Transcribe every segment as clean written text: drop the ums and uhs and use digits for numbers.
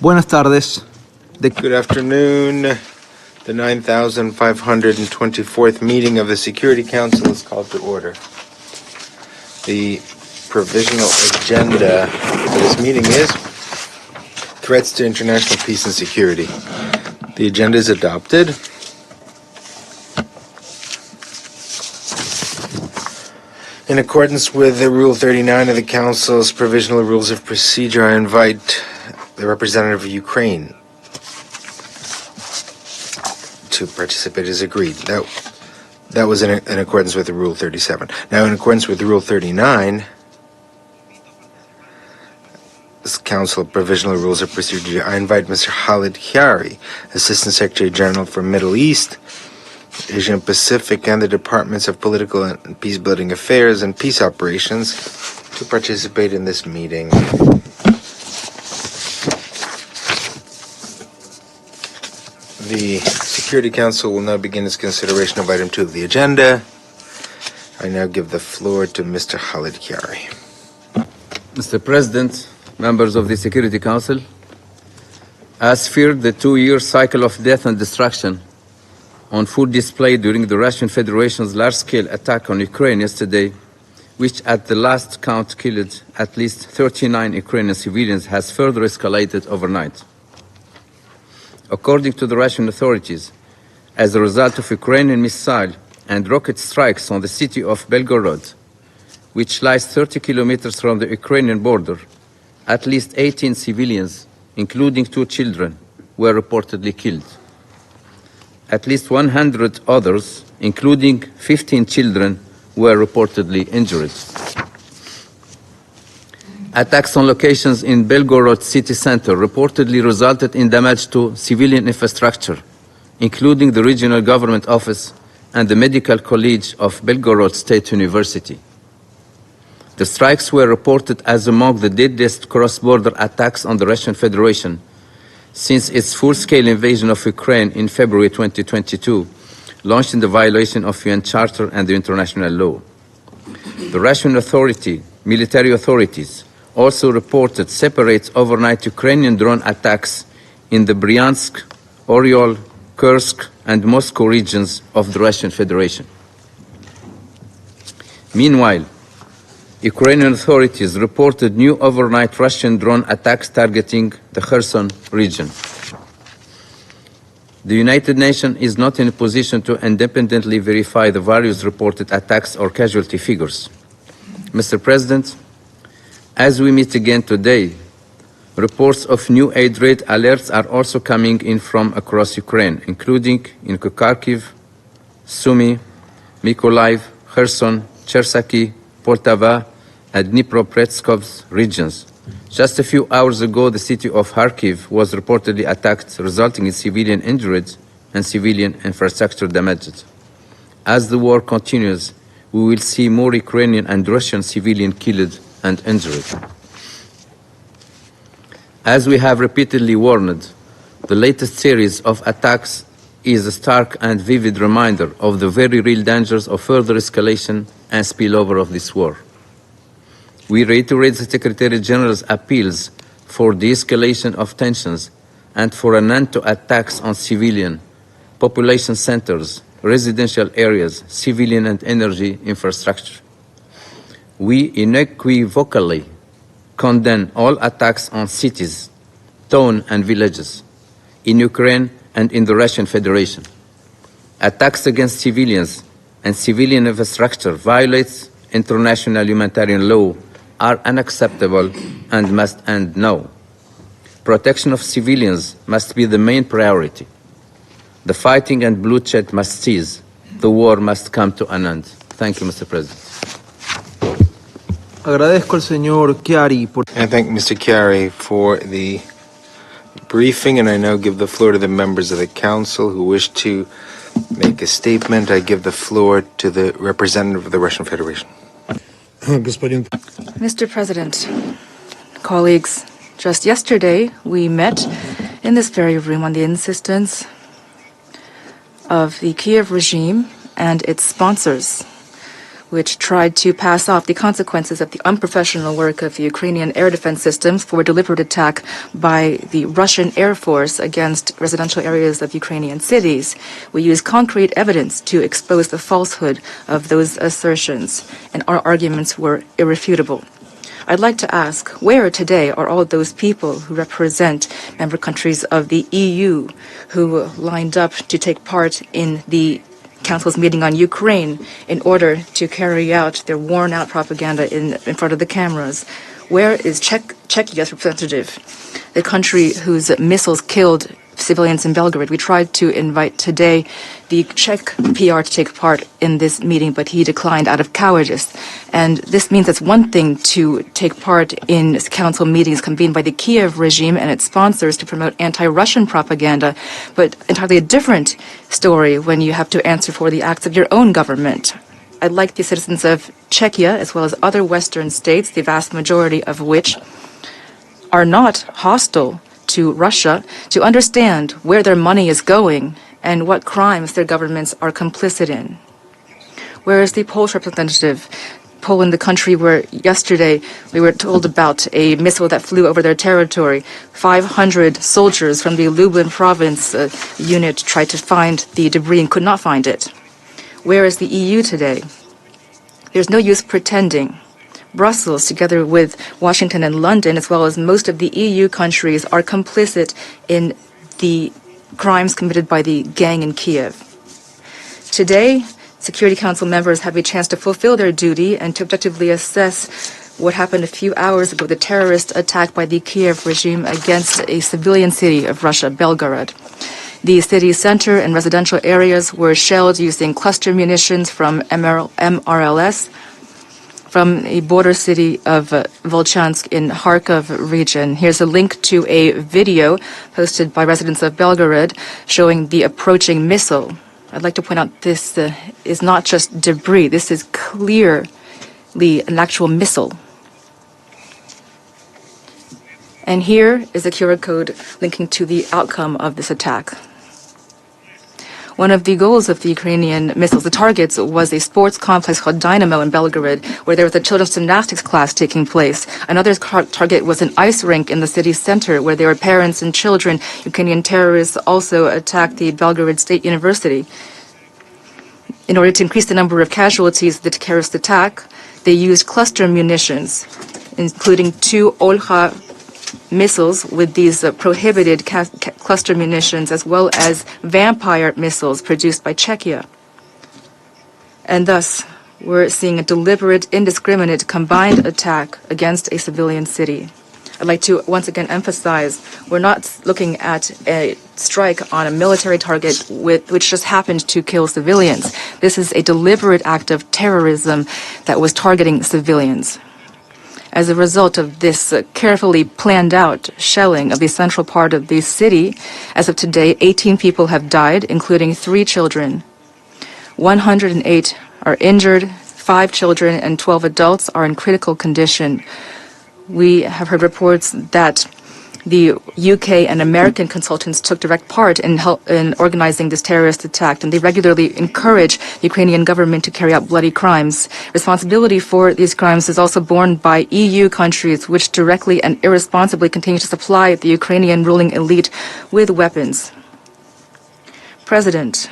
Buenas tardes. Good afternoon. The 9,524th meeting of the Security Council is called to order. The provisional agenda for this meeting is threats to international peace and security. The agenda is adopted. In accordance with the Rule 39 of the Council's Provisional Rules of Procedure, I invite the representative of Ukraine to participate as agreed. That was in accordance with the Rule 37. Now, in accordance with Rule 39, this Council Provisional Rules of Procedure, I invite Mr. Khalid Khiari, Assistant Secretary General for Middle East, Asian Pacific, and the Departments of Political and Peace-Building Affairs and Peace Operations to participate in this meeting. The Security Council will now begin its consideration of item 2 of the agenda. I now give the floor to Mr. Khalid Khiari. Mr. President, members of the Security Council, as feared, the 2-year cycle of death and destruction on full display during the Russian Federation's large-scale attack on Ukraine yesterday, which at the last count killed at least 39 Ukrainian civilians, has further escalated overnight. According to the Russian authorities, as a result of Ukrainian missile and rocket strikes on the city of Belgorod, which lies 30 kilometers from the Ukrainian border, at least 18 civilians, including 2 children, were reportedly killed. At least 100 others, including 15 children, were reportedly injured. Attacks on locations in Belgorod city center reportedly resulted in damage to civilian infrastructure, including the regional government office and the Medical College of Belgorod State University. The strikes were reported as among the deadliest cross-border attacks on the Russian Federation since its full-scale invasion of Ukraine in February 2022, launched in the violation of UN Charter and the international law. The Russian military authorities, also reported separate overnight Ukrainian drone attacks in the Bryansk, Oryol, Kursk, and Moscow regions of the Russian Federation. Meanwhile, Ukrainian authorities reported new overnight Russian drone attacks targeting the Kherson region. The United Nations is not in a position to independently verify the various reported attacks or casualty figures. Mr. President, as we meet again today, reports of new aid raid alerts are also coming in from across Ukraine, including in Kharkiv, Sumy, Mykolaiv, Kherson, Chersoky, Poltava, and Dnipropetrovsk regions. Just a few hours ago, the city of Kharkiv was reportedly attacked, resulting in civilian injuries and civilian infrastructure damaged. As the war continues, we will see more Ukrainian and Russian civilians killed and injured. As we have repeatedly warned, the latest series of attacks is a stark and vivid reminder of the very real dangers of further escalation and spillover of this war. We reiterate the Secretary General's appeals for de-escalation of tensions and for an end to attacks on civilian, population centers, residential areas, civilian and energy infrastructure. We unequivocally condemn all attacks on cities, towns and villages in Ukraine and in the Russian Federation. Attacks against civilians and civilian infrastructure violates international humanitarian law, are unacceptable and must end now. Protection of civilians must be the main priority. The fighting and bloodshed must cease. The war must come to an end. Thank you, Mr. President. Agradezco al señor Khiari por... I thank Mr. Khiari for the briefing, and I now give the floor to the members of the Council who wish to make a statement. I give the floor to the representative of the Russian Federation. Mr. President, colleagues, just yesterday we met in this very room on the insistence of the Kiev regime and its sponsors. which tried to pass off the consequences of the unprofessional work of the Ukrainian air defense systems for a deliberate attack by the Russian Air Force against residential areas of Ukrainian cities. We use concrete evidence to expose the falsehood of those assertions, and our arguments were irrefutable. I'd like to ask, where today are all those people who represent member countries of the EU who lined up to take part in the Council's meeting on Ukraine in order to carry out their worn-out propaganda in front of the cameras? Where is Czechia's representative, the country whose missiles killed civilians in Belgrade? We tried to invite today the Czech PR to take part in this meeting, but he declined out of cowardice. And this means it's one thing to take part in council meetings convened by the Kiev regime and its sponsors to promote anti-Russian propaganda, but entirely a different story when you have to answer for the acts of your own government. I'd like the citizens of Czechia, as well as other Western states, the vast majority of which are not hostile to Russia, to understand where their money is going and what crimes their governments are complicit in. Where is the Polish representative? Poland, the country where yesterday we were told about a missile that flew over their territory. 500 soldiers from the Lublin province unit tried to find the debris and could not find it. Where is the EU today? There's no use pretending. Brussels, together with Washington and London, as well as most of the EU countries, are complicit in the crimes committed by the gang in Kiev. Today, Security Council members have a chance to fulfill their duty and to objectively assess what happened a few hours ago, the terrorist attack by the Kiev regime against a civilian city of Russia, Belgorod. The city's center and residential areas were shelled using cluster munitions from MRLS from the border city of Volchansk in Kharkov region. Here's a link to a video posted by residents of Belgorod showing the approaching missile. I'd like to point out this is not just debris. This is clearly an actual missile. And here is a QR code linking to the outcome of this attack. One of the goals of the Ukrainian missiles, the targets, was a sports complex called Dynamo in Belgorod, where there was a children's gymnastics class taking place. Another target was an ice rink in the city center, where there were parents and children. Ukrainian terrorists also attacked the Belgorod State University. In order to increase the number of casualties of the terrorist attack, they used cluster munitions, including 2 Olha missiles with these prohibited cluster munitions, as well as Vampire missiles produced by Czechia. And thus, we're seeing a deliberate, indiscriminate, combined attack against a civilian city. I'd like to once again emphasize, we're not looking at a strike on a military target which just happened to kill civilians. This is a deliberate act of terrorism that was targeting civilians. As a result of this carefully planned out shelling of the central part of the city, as of today, 18 people have died, including 3 children. 108 are injured, 5 children and 12 adults are in critical condition. We have heard reports that the UK and American consultants took direct part in organizing this terrorist attack, and they regularly encourage the Ukrainian government to carry out bloody crimes. Responsibility for these crimes is also borne by EU countries, which directly and irresponsibly continue to supply the Ukrainian ruling elite with weapons. President,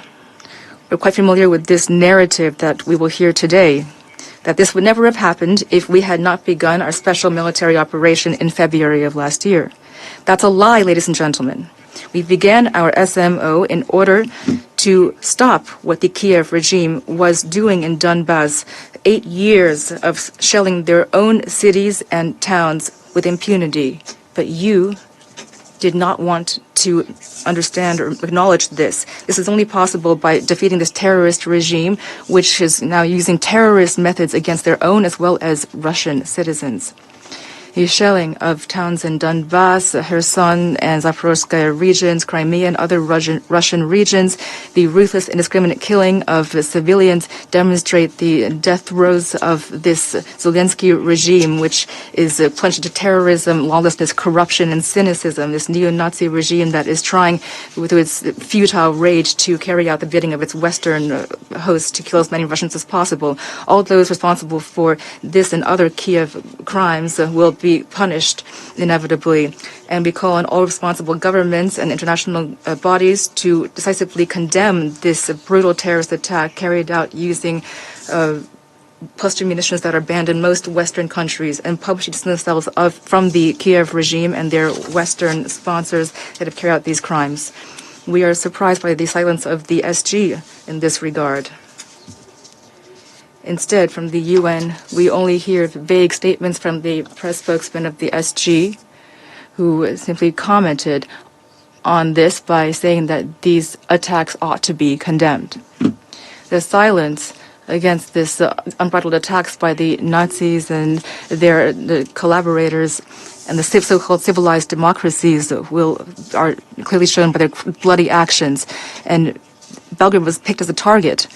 we're quite familiar with this narrative that we will hear today, that this would never have happened if we had not begun our special military operation in February of last year. That's a lie, ladies and gentlemen. We began our SMO in order to stop what the Kiev regime was doing in Donbas, 8 years of shelling their own cities and towns with impunity. But you did not want to understand or acknowledge this. This is only possible by defeating this terrorist regime, which is now using terrorist methods against their own as well as Russian citizens. The shelling of towns in Donbass, Kherson, and Zaporozhye regions, Crimea, and other Russian regions, the ruthless, indiscriminate killing of civilians demonstrate the death throes of this Zelensky regime, which is plunged into terrorism, lawlessness, corruption, and cynicism. This neo-Nazi regime that is trying, with its futile rage, to carry out the bidding of its Western hosts to kill as many Russians as possible. All those responsible for this and other Kiev crimes will be punished inevitably. And we call on all responsible governments and international bodies to decisively condemn this brutal terrorist attack carried out using cluster munitions that are banned in most Western countries, and publish themselves from the Kiev regime and their Western sponsors that have carried out these crimes. We are surprised by the silence of the SG in this regard. Instead, from the UN, we only hear vague statements from the press spokesman of the SG, who simply commented on this by saying that these attacks ought to be condemned. The silence against this unbridled attacks by the Nazis and their collaborators and the so-called civilized democracies are clearly shown by their bloody actions. And Belgrade was picked as a target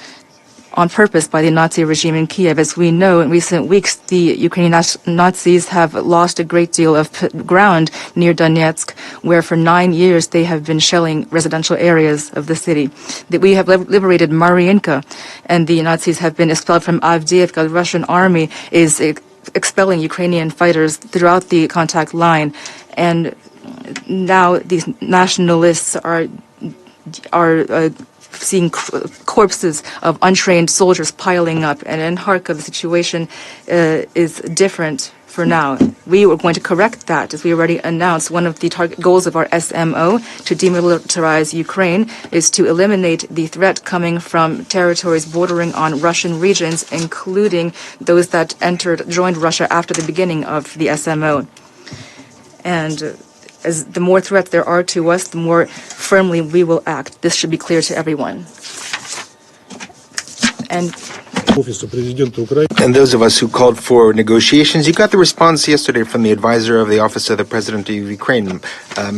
on purpose by the Nazi regime in Kiev. As we know, in recent weeks, the Ukrainian Nazis have lost a great deal of ground near Donetsk, where for 9 years they have been shelling residential areas of the city. We have liberated Mariinka, and the Nazis have been expelled from Avdiivka. The Russian army is expelling Ukrainian fighters throughout the contact line, and now these nationalists are seeing corpses of untrained soldiers piling up. And in Kharkov, the situation is different for now. We were going to correct that, as we already announced. One of the target goals of our SMO to demilitarize Ukraine is to eliminate the threat coming from territories bordering on Russian regions, including those that joined Russia after the beginning of the SMO. And as the more threats there are to us, the more firmly we will act. This should be clear to everyone. And those of us who called for negotiations, you got the response yesterday from the advisor of the Office of the President of Ukraine,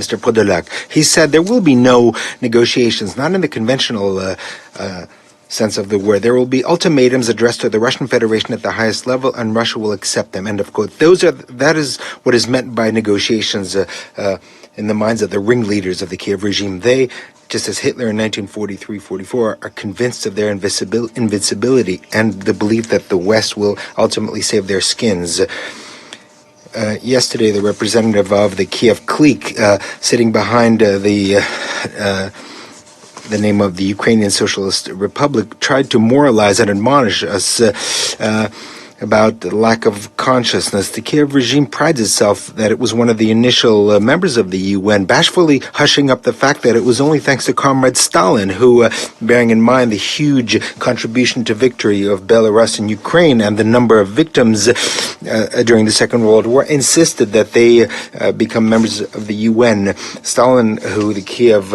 Mr. Podolak. He said there will be no negotiations, not in the conventional sense of the word. There will be ultimatums addressed to the Russian Federation at the highest level, and Russia will accept them. End of quote. That is what is meant by negotiations in the minds of the ringleaders of the Kiev regime. They, just as Hitler in 1943-44, are convinced of their invincibility and the belief that the West will ultimately save their skins. Yesterday, the representative of the Kiev clique, sitting behind the name of the Ukrainian Socialist Republic, tried to moralize and admonish us about the lack of consciousness. The Kiev regime prides itself that it was one of the initial members of the UN, bashfully hushing up the fact that it was only thanks to Comrade Stalin, who, bearing in mind the huge contribution to victory of Belarus and Ukraine and the number of victims during the Second World War, insisted that they become members of the UN. Stalin, who the Kiev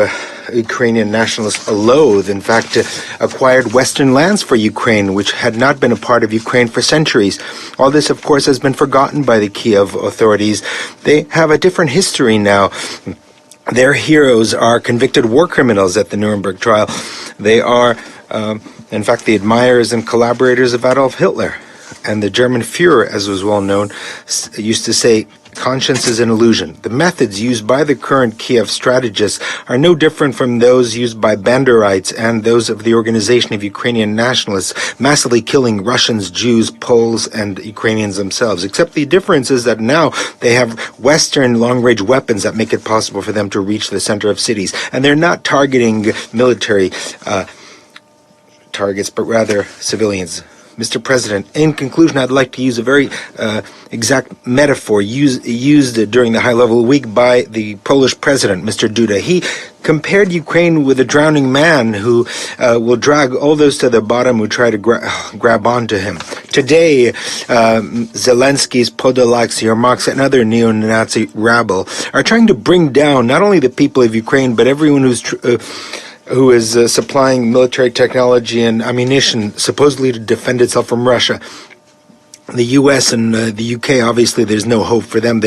Ukrainian nationalists loathe, in fact, acquired Western lands for Ukraine, which had not been a part of Ukraine for centuries. All this, of course, has been forgotten by the Kiev authorities. They have a different history now. Their heroes are convicted war criminals at the Nuremberg trial. They are, in fact, the admirers and collaborators of Adolf Hitler. And the German Führer, as was well known, used to say, conscience is an illusion. The methods used by the current Kiev strategists are no different from those used by Banderites and those of the Organization of Ukrainian Nationalists, massively killing Russians, Jews, Poles, and Ukrainians themselves. Except the difference is that now they have Western long-range weapons that make it possible for them to reach the center of cities. And they're not targeting military targets, but rather civilians. Mr. President, in conclusion, I'd like to use a very exact metaphor used during the high-level week by the Polish president, Mr. Duda. He compared Ukraine with a drowning man who will drag all those to the bottom who try to grab onto him. Today, Zelensky's, Podolak's, Yermak's, and other neo-Nazi rabble are trying to bring down not only the people of Ukraine, but everyone who is supplying military technology and ammunition, supposedly to defend itself from Russia. the U.S. and the U.K., obviously, there's no hope for them.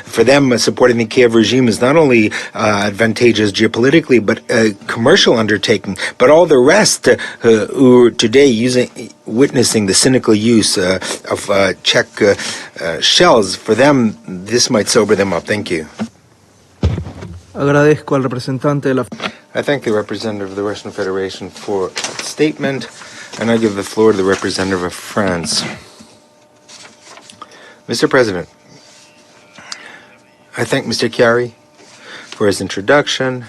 For them, supporting the Kiev regime is not only advantageous geopolitically, but a commercial undertaking. But all the rest who are today witnessing the cynical use of Czech shells, for them, this might sober them up. Thank you. Agradezco al representante de la... I thank the representative of the Russian Federation for that statement, and I give the floor to the representative of France. Mr. President, I thank Mr. Chiari for his introduction.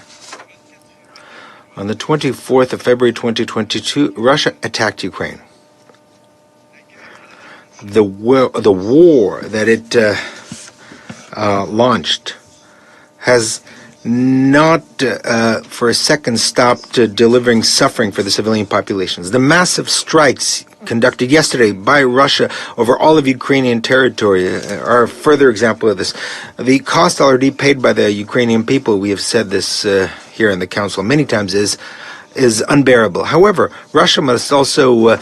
On the 24th of February 2022, Russia attacked Ukraine. The war that it launched has not for a second stopped delivering suffering for the civilian populations. The massive strikes conducted yesterday by Russia over all of Ukrainian territory are a further example of this. The cost already paid by the Ukrainian people, we have said this here in the Council many times, is unbearable. However, Russia must also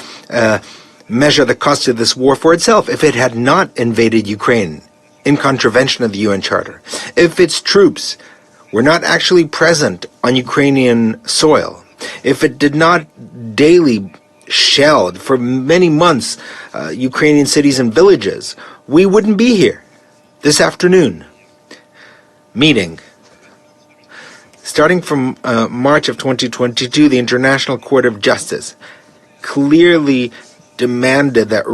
measure the cost of this war for itself. If it had not invaded Ukraine in contravention of the UN Charter, if its troops were not actually present on Ukrainian soil, if it did not daily shelled for many months Ukrainian cities and villages, we wouldn't be here this afternoon meeting. Starting from March of 2022, the International Court of Justice clearly demanded that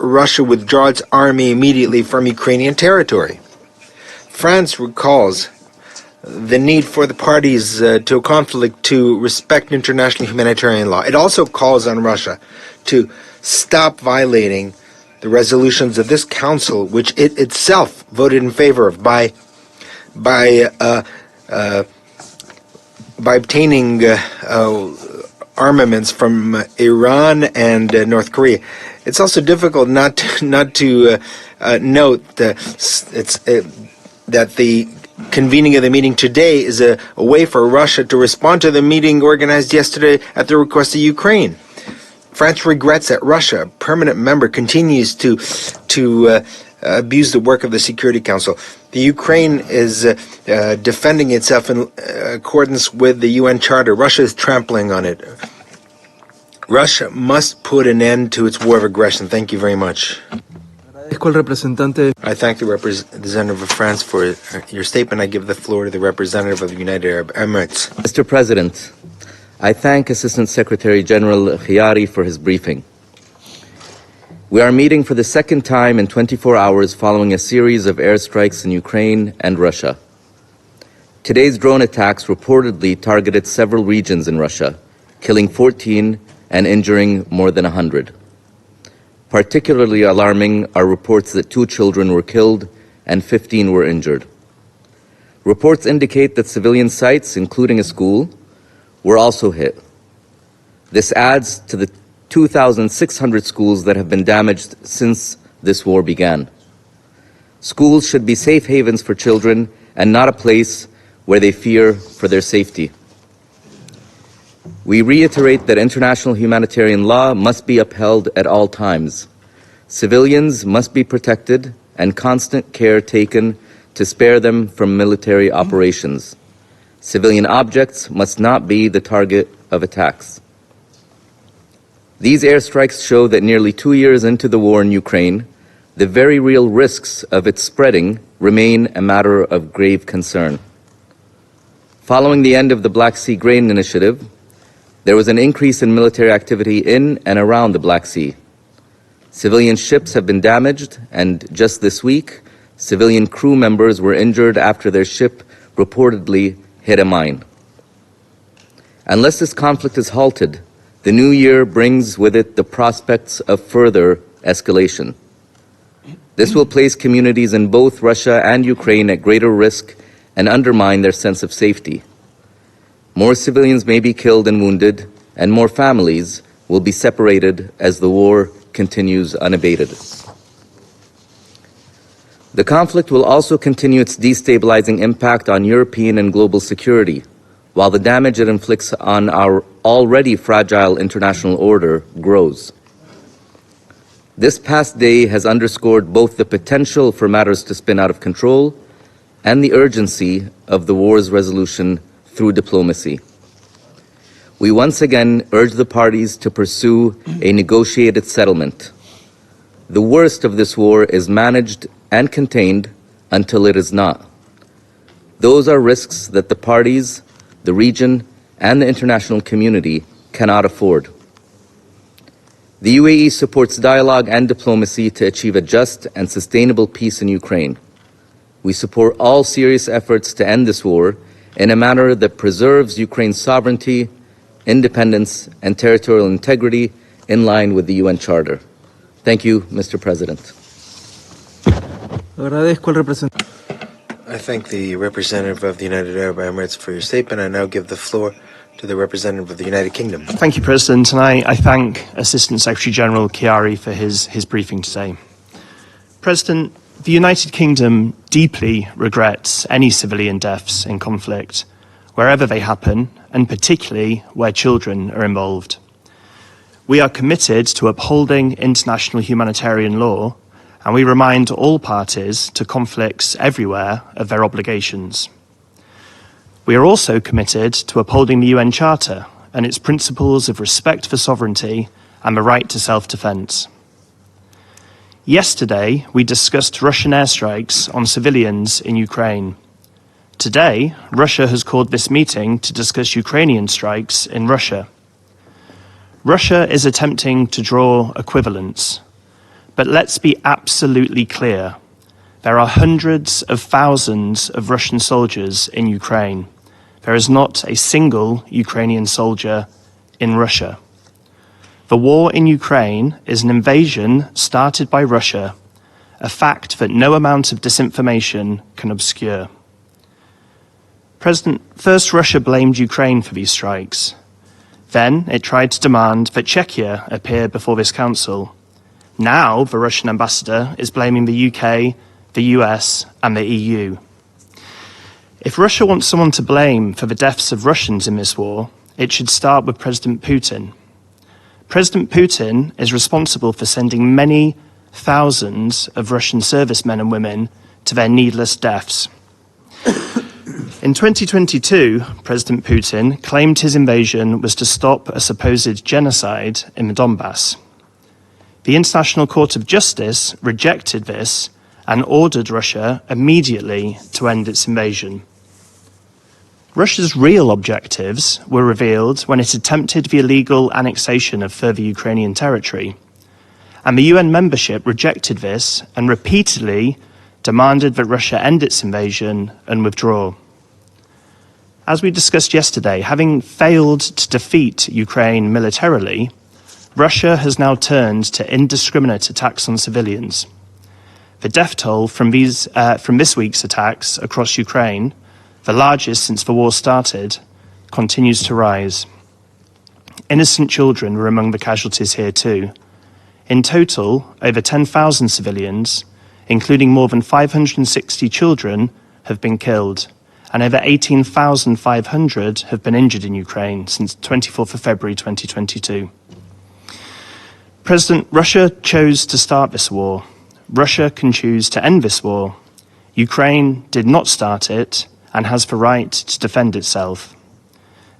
Russia withdraw its army immediately from Ukrainian territory. France recalls the need for the parties to a conflict to respect international humanitarian law. It also calls on Russia to stop violating the resolutions of this council, which it itself voted in favor of by obtaining armaments from Iran and North Korea. It's also difficult not to note that the convening of the meeting today is a way for Russia to respond to the meeting organized yesterday at the request of Ukraine. France regrets that Russia, a permanent member, continues to abuse the work of the Security Council. The Ukraine is defending itself in accordance with the UN Charter. Russia is trampling on it. Russia must put an end to its war of aggression. Thank you very much. I thank the representative of France for your statement. I give the floor to the representative of the United Arab Emirates. Mr. President, I thank Assistant Secretary General Chiari for his briefing. We are meeting for the second time in 24 hours following a series of airstrikes in Ukraine and Russia. Today's drone attacks reportedly targeted several regions in Russia, killing 14 and injuring more than 100. Particularly alarming are reports that 2 children were killed and 15 were injured. Reports indicate that civilian sites, including a school, were also hit. This adds to the 2,600 schools that have been damaged since this war began. Schools should be safe havens for children and not a place where they fear for their safety. We reiterate that international humanitarian law must be upheld at all times. Civilians must be protected and constant care taken to spare them from military operations. Civilian objects must not be the target of attacks. These airstrikes show that nearly 2 years into the war in Ukraine, the very real risks of its spreading remain a matter of grave concern. Following the end of the Black Sea Grain Initiative, there was an increase in military activity in and around the Black Sea. Civilian ships have been damaged, and just this week, civilian crew members were injured after their ship reportedly hit a mine. Unless this conflict is halted, the new year brings with it the prospects of further escalation. This will place communities in both Russia and Ukraine at greater risk and undermine their sense of safety. More civilians may be killed and wounded, and more families will be separated as the war continues unabated. The conflict will also continue its destabilizing impact on European and global security, while the damage it inflicts on our already fragile international order grows. This past day has underscored both the potential for matters to spin out of control and the urgency of the war's resolution through diplomacy. We once again urge the parties to pursue a negotiated settlement. The worst of this war is managed and contained until it is not. Those are risks that the parties, the region, and the international community cannot afford. The UAE supports dialogue and diplomacy to achieve a just and sustainable peace in Ukraine. We support all serious efforts to end this war in a manner that preserves Ukraine's sovereignty, independence, and territorial integrity in line with the UN Charter. Thank you, Mr. President. Agradezco al representante. I thank the representative of the United Arab Emirates for your statement. I now give the floor to the representative of the United Kingdom. Thank you, President, and I thank Assistant Secretary General Chiari for his briefing today. President, the United Kingdom deeply regrets any civilian deaths in conflict, wherever they happen, and particularly where children are involved. We are committed to upholding international humanitarian law, and we remind all parties to conflicts everywhere of their obligations. We are also committed to upholding the UN Charter and its principles of respect for sovereignty and the right to self-defense. Yesterday, we discussed Russian airstrikes on civilians in Ukraine. Today, Russia has called this meeting to discuss Ukrainian strikes in Russia. Russia is attempting to draw equivalence. But let's be absolutely clear. There are hundreds of thousands of Russian soldiers in Ukraine. There is not a single Ukrainian soldier in Russia. The war in Ukraine is an invasion started by Russia, a fact that no amount of disinformation can obscure. President, first Russia blamed Ukraine for these strikes. Then it tried to demand that Czechia appear before this council. Now the Russian ambassador is blaming the UK, the US, and the EU. If Russia wants someone to blame for the deaths of Russians in this war, it should start with President Putin. President Putin is responsible for sending many thousands of Russian servicemen and women to their needless deaths. In 2022, President Putin claimed his invasion was to stop a supposed genocide in the Donbass. The International Court of Justice rejected this and ordered Russia immediately to end its invasion. Russia's real objectives were revealed when it attempted the illegal annexation of further Ukrainian territory. And the UN membership rejected this and repeatedly demanded that Russia end its invasion and withdraw. As we discussed yesterday, having failed to defeat Ukraine militarily, Russia has now turned to indiscriminate attacks on civilians. The death toll from this week's attacks across Ukraine, the largest since the war started, continues to rise. Innocent children were among the casualties here too. In total, over 10,000 civilians, including more than 560 children, have been killed, and over 18,500 have been injured in Ukraine since 24th of February 2022. President, Russia chose to start this war. Russia can choose to end this war. Ukraine did not start it and has the right to defend itself.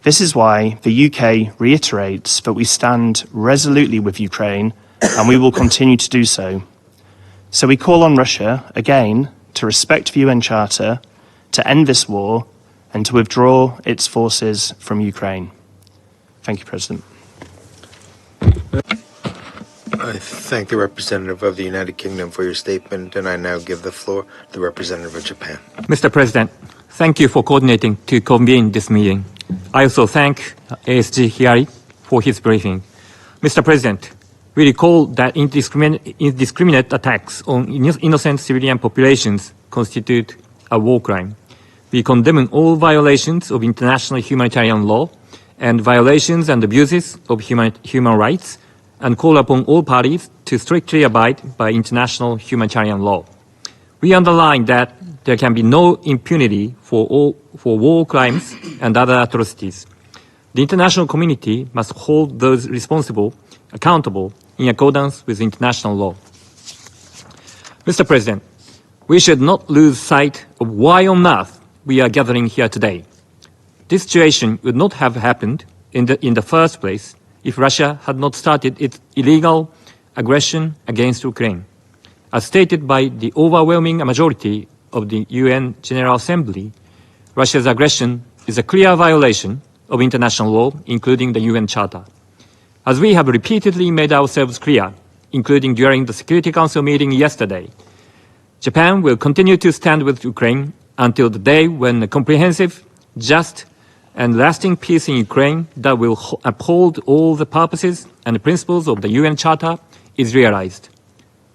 This is why the UK reiterates that we stand resolutely with Ukraine and we will continue to do so. So we call on Russia, again, to respect the UN Charter, to end this war, and to withdraw its forces from Ukraine. Thank you, President. I thank the representative of the United Kingdom for your statement, and I now give the floor to the representative of Japan. Mr. President, thank you for coordinating to convene this meeting. I also thank ASG Chiari for his briefing. Mr. President, we recall that indiscriminate attacks on innocent civilian populations constitute a war crime. We condemn all violations of international humanitarian law and violations and abuses of human rights, and call upon all parties to strictly abide by international humanitarian law. We underline that there can be no impunity for war crimes and other atrocities. The international community must hold those responsible accountable in accordance with international law. Mr. President, we should not lose sight of why on earth we are gathering here today. This situation would not have happened in the first place if Russia had not started its illegal aggression against Ukraine. As stated by the overwhelming majority of the UN General Assembly, Russia's aggression is a clear violation of international law, including the UN Charter. As we have repeatedly made ourselves clear, including during the Security Council meeting yesterday, Japan will continue to stand with Ukraine until the day when a comprehensive, just, and lasting peace in Ukraine that will uphold all the purposes and principles of the UN Charter is realized.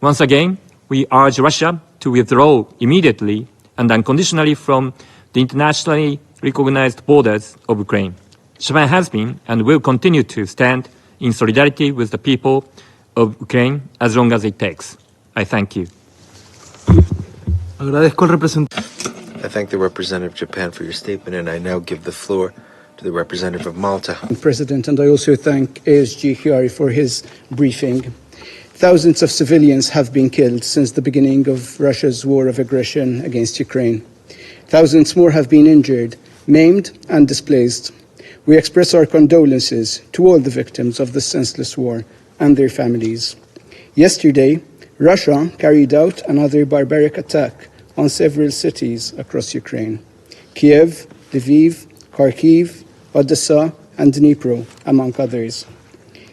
Once again, we urge Russia to withdraw immediately and unconditionally from the internationally recognized borders of Ukraine. Japan has been and will continue to stand in solidarity with the people of Ukraine as long as it takes. I thank you. Agradezco al representante. I thank the representative of Japan for your statement, and I now give the floor to the representative of Malta. President, and I also thank ASG Chiari for his briefing. Thousands of civilians have been killed since the beginning of Russia's war of aggression against Ukraine. Thousands more have been injured, maimed, and displaced. We express our condolences to all the victims of this senseless war and their families. Yesterday, Russia carried out another barbaric attack on several cities across Ukraine: Kiev, Lviv, Kharkiv, Odessa, and Dnipro, among others.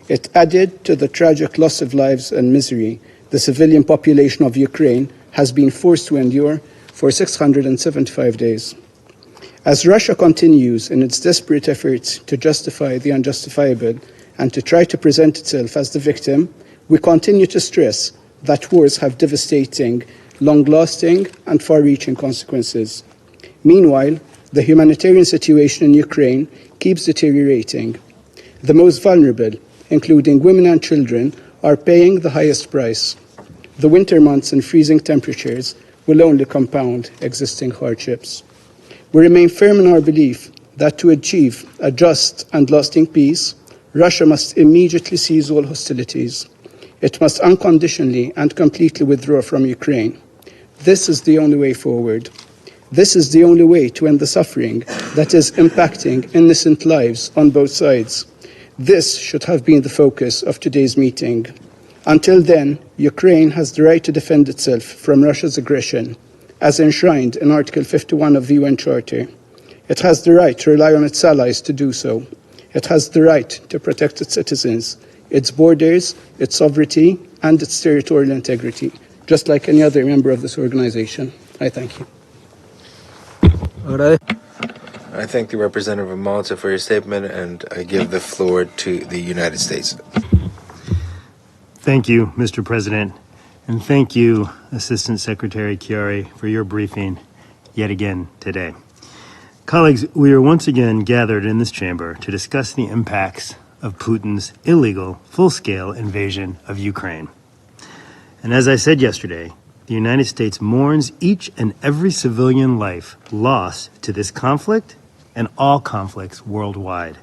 It added to the tragic loss of lives and misery the civilian population of Ukraine has been forced to endure for 675 days. As Russia continues in its desperate efforts to justify the unjustifiable and to try to present itself as the victim, we continue to stress that wars have devastating, long-lasting, and far-reaching consequences. Meanwhile, the humanitarian situation in Ukraine keeps deteriorating. The most vulnerable, including women and children, are paying the highest price. The winter months and freezing temperatures will only compound existing hardships. We remain firm in our belief that to achieve a just and lasting peace, Russia must immediately cease all hostilities. It must unconditionally and completely withdraw from Ukraine. This is the only way forward. This is the only way to end the suffering that is impacting innocent lives on both sides. This should have been the focus of today's meeting. Until then, Ukraine has the right to defend itself from Russia's aggression, as enshrined in Article 51 of the UN Charter. It has the right to rely on its allies to do so. It has the right to protect its citizens, its borders, its sovereignty, and its territorial integrity, just like any other member of this organization. I thank you. I thank the representative of Malta for your statement, and I give the floor to the United States. Thank you, Mr. President, and thank you, Assistant Secretary Chiari, for your briefing yet again today. Colleagues, we are once again gathered in this chamber to discuss the impacts of Putin's illegal, full-scale invasion of Ukraine. And as I said yesterday, the United States mourns each and every civilian life lost to this conflict and all conflicts worldwide.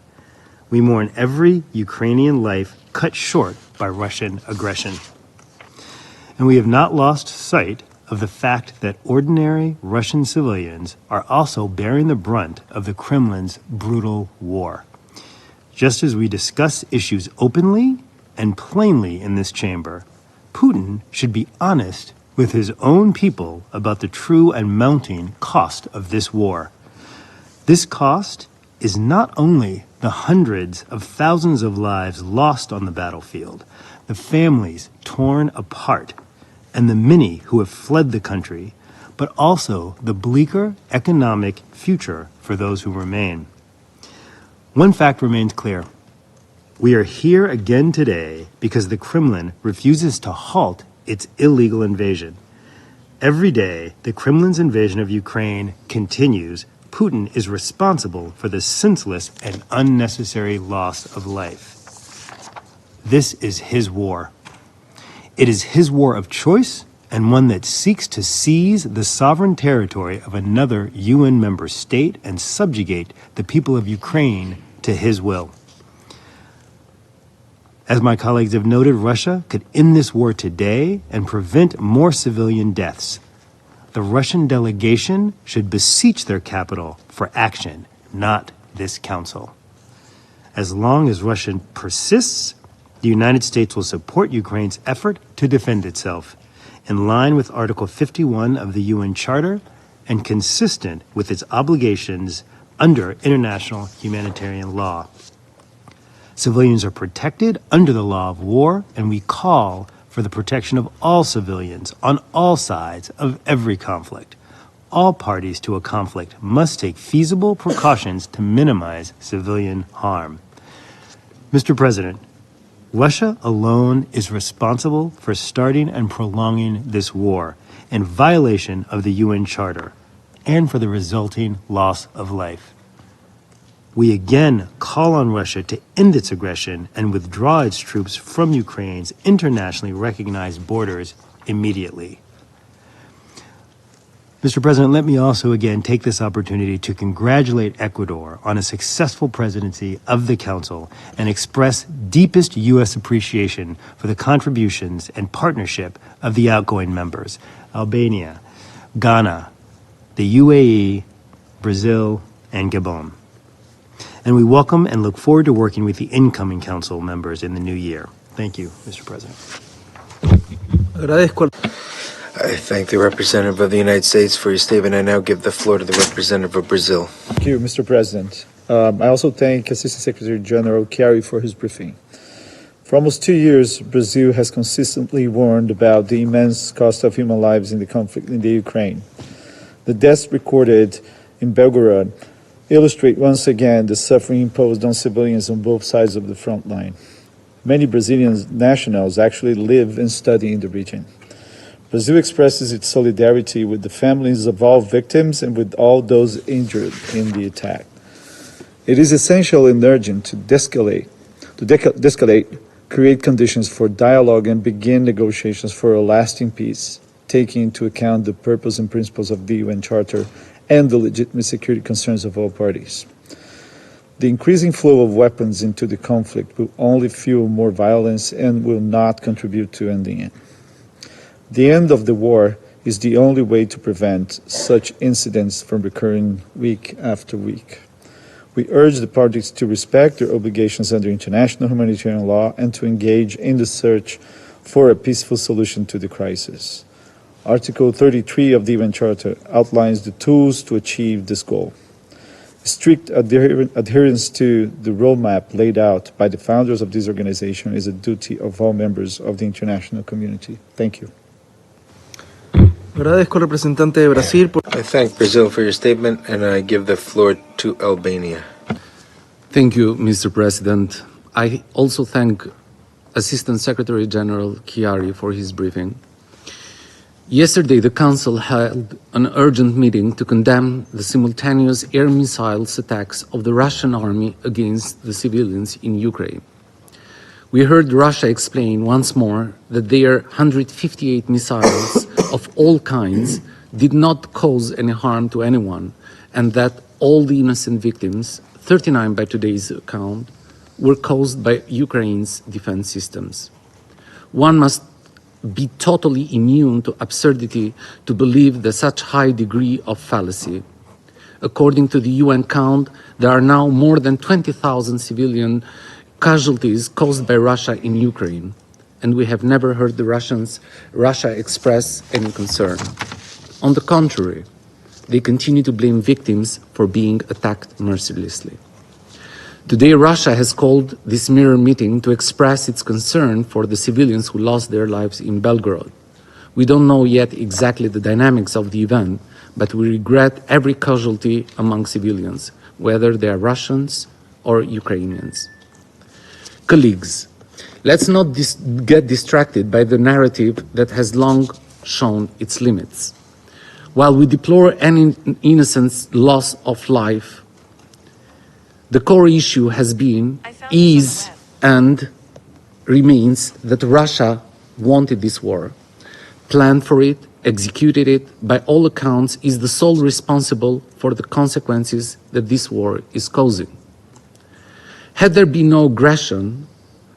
We mourn every Ukrainian life cut short by Russian aggression. And we have not lost sight of the fact that ordinary Russian civilians are also bearing the brunt of the Kremlin's brutal war. Just as we discuss issues openly and plainly in this chamber, Putin should be honest with his own people about the true and mounting cost of this war. This cost is not only the hundreds of thousands of lives lost on the battlefield, the families torn apart, and the many who have fled the country, but also the bleaker economic future for those who remain. One fact remains clear. We are here again today because the Kremlin refuses to halt its illegal invasion. Every day, the Kremlin's invasion of Ukraine continues. Putin is responsible for the senseless and unnecessary loss of life. This is his war. It is his war of choice, and one that seeks to seize the sovereign territory of another UN member state and subjugate the people of Ukraine to his will. As my colleagues have noted, Russia could end this war today and prevent more civilian deaths. The Russian delegation should beseech their capital for action, not this council. As long as Russia persists, the United States will support Ukraine's effort to defend itself, in line with Article 51 of the UN Charter and consistent with its obligations under international humanitarian law. Civilians are protected under the law of war, and we call for the protection of all civilians on all sides of every conflict. All parties to a conflict must take feasible precautions to minimize civilian harm. Mr. President, Russia alone is responsible for starting and prolonging this war in violation of the UN Charter and for the resulting loss of life. We again call on Russia to end its aggression and withdraw its troops from Ukraine's internationally recognized borders immediately. Mr. President, let me also again take this opportunity to congratulate Ecuador on a successful presidency of the Council and express deepest U.S. appreciation for the contributions and partnership of the outgoing members, Albania, Ghana, the UAE, Brazil, and Gabon. And we welcome and look forward to working with the incoming Council members in the new year. Thank you, Mr. President. I thank the representative of the United States for your statement. I now give the floor to the representative of Brazil. Thank you, Mr. President. I also thank Assistant Secretary General Chiari for his briefing. For almost 2 years, Brazil has consistently warned about the immense cost of human lives in the conflict in the Ukraine. The deaths recorded in Belgorod illustrate once again the suffering imposed on civilians on both sides of the front line. Many Brazilian nationals actually live and study in the region. Brazil expresses its solidarity with the families of all victims and with all those injured in the attack. It is essential and urgent to de-escalate, create conditions for dialogue and begin negotiations for a lasting peace, taking into account the purpose and principles of the UN Charter and the legitimate security concerns of all parties. The increasing flow of weapons into the conflict will only fuel more violence and will not contribute to ending it. The end of the war is the only way to prevent such incidents from recurring week after week. We urge the parties to respect their obligations under international humanitarian law and to engage in the search for a peaceful solution to the crisis. Article 33 of the UN Charter outlines the tools to achieve this goal. Strict adherence to the roadmap laid out by the founders of this organization is a duty of all members of the international community. Thank you. I thank Brazil for your statement, and I give the floor to Albania. Thank you, Mr. President. I also thank Assistant Secretary General Chiari for his briefing. Yesterday, the Council held an urgent meeting to condemn the simultaneous air missiles attacks of the Russian army against the civilians in Ukraine. We heard Russia explain once more that their 158 missiles of all kinds did not cause any harm to anyone, and that all the innocent victims, 39 by today's account, were caused by Ukraine's defense systems. One must be totally immune to absurdity to believe that such high degree of fallacy. According to the UN count, there are now more than 20,000 civilian casualties caused by Russia in Ukraine, and we have never heard Russia express any concern. On the contrary, they continue to blame victims for being attacked mercilessly. Today, Russia has called this mirror meeting to express its concern for the civilians who lost their lives in Belgorod. We don't know yet exactly the dynamics of the event, but we regret every casualty among civilians, whether they are Russians or Ukrainians. Colleagues, let's not get distracted by the narrative that has long shown its limits. While we deplore any innocent loss of life, the core issue has been, is, and remains that Russia wanted this war, planned for it, executed it, by all accounts, is the sole responsible for the consequences that this war is causing. Had there been no aggression,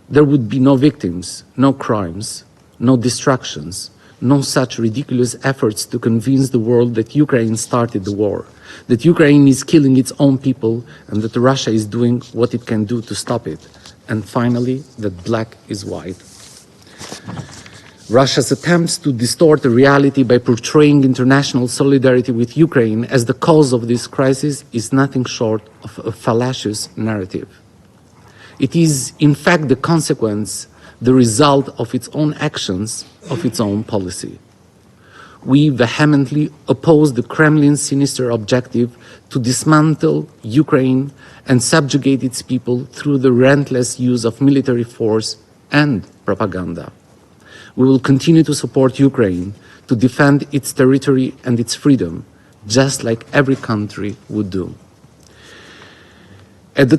there would be no victims, no crimes, no destructions, no such ridiculous efforts to convince the world that Ukraine started the war, that Ukraine is killing its own people, and that Russia is doing what it can do to stop it, and finally, that black is white. Russia's attempts to distort the reality by portraying international solidarity with Ukraine as the cause of this crisis is nothing short of a fallacious narrative. It is, in fact, the consequence, the result of its own actions, of its own policy. We vehemently oppose the Kremlin's sinister objective to dismantle Ukraine and subjugate its people through the relentless use of military force and propaganda. We will continue to support Ukraine to defend its territory and its freedom, just like every country would do. At the